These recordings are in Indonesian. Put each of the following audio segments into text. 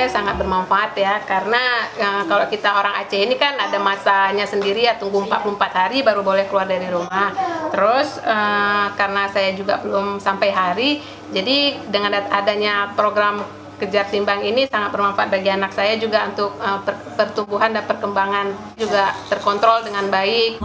saya sangat bermanfaat ya, karena kalau kita orang Aceh ini kan ada masanya sendiri ya, tunggu 44 hari baru boleh keluar dari rumah. Terus karena saya juga belum sampai hari, jadi dengan adanya program Kejar Timbang ini sangat bermanfaat bagi anak saya juga untuk pertumbuhan dan perkembangan juga terkontrol dengan baik.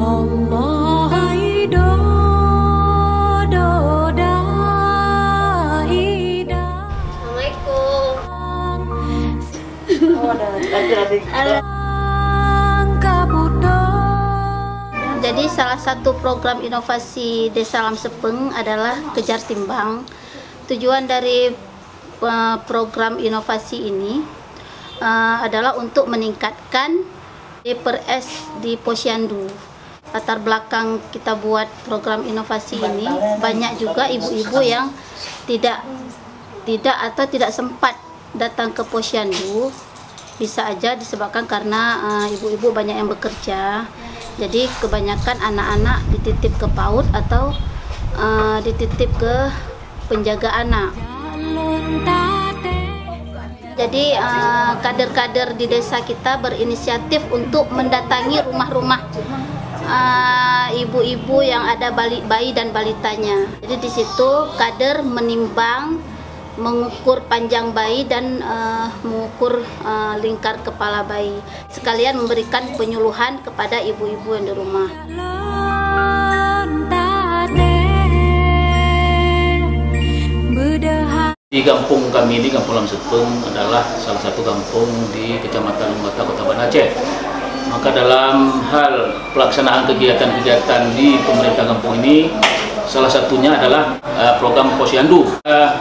Jadi salah satu program inovasi Desa Lam Sepeng adalah Kejar Timbang. Tujuan dari program inovasi ini adalah untuk meningkatkan DPRS di Posyandu. Latar belakang kita buat program inovasi ini, banyak juga ibu-ibu yang tidak sempat datang ke Posyandu. Bisa aja disebabkan karena ibu-ibu banyak yang bekerja, jadi kebanyakan anak-anak dititip ke PAUD atau dititip ke penjaga anak. Jadi kader-kader di desa kita berinisiatif untuk mendatangi rumah-rumah ibu-ibu yang ada bayi dan balitanya. Jadi di situ kader menimbang, mengukur panjang bayi dan mengukur lingkar kepala bayi, sekalian memberikan penyuluhan kepada ibu-ibu yang di rumah. Di kampung kami ini, Kampung Lam Sepeng adalah salah satu kampung di Kecamatan Umbata, Kota Banda Aceh. Maka dalam hal pelaksanaan kegiatan-kegiatan di pemerintah kampung ini, salah satunya adalah program Posyandu.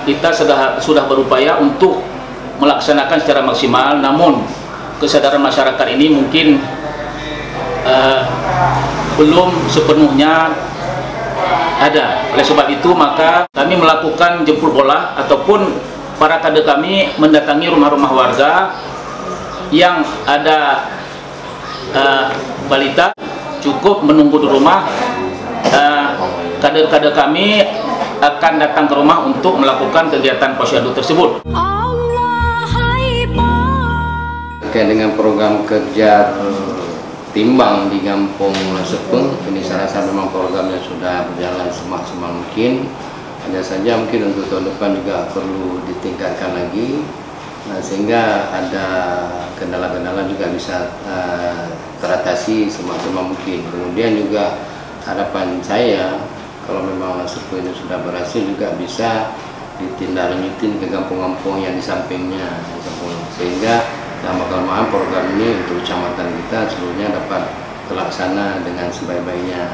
Kita sudah berupaya untuk melaksanakan secara maksimal, namun kesadaran masyarakat ini mungkin belum sepenuhnya ada. Oleh sebab itu, maka kami melakukan jemput bola ataupun para kader kami mendatangi rumah-rumah warga yang ada balita, cukup menunggu di rumah. Kader-kader kami akan datang ke rumah untuk melakukan kegiatan Posyandu tersebut. Terkait dengan program Kejar Timbang di Kampung Lam Sepeng, ini saya rasa memang programnya sudah berjalan semaksimal mungkin. Hanya saja mungkin untuk tahun depan juga perlu ditingkatkan lagi, sehingga ada kendala-kendala juga bisa teratasi semaksimal mungkin. Kemudian juga harapan saya, kalau memang Sepeng ini sudah berhasil, juga bisa ditindaklanjutin ke kampung-kampung yang di sampingnya, sehingga dalam kelemahan program ini untuk kecamatan kita seluruhnya dapat terlaksana dengan sebaik-baiknya.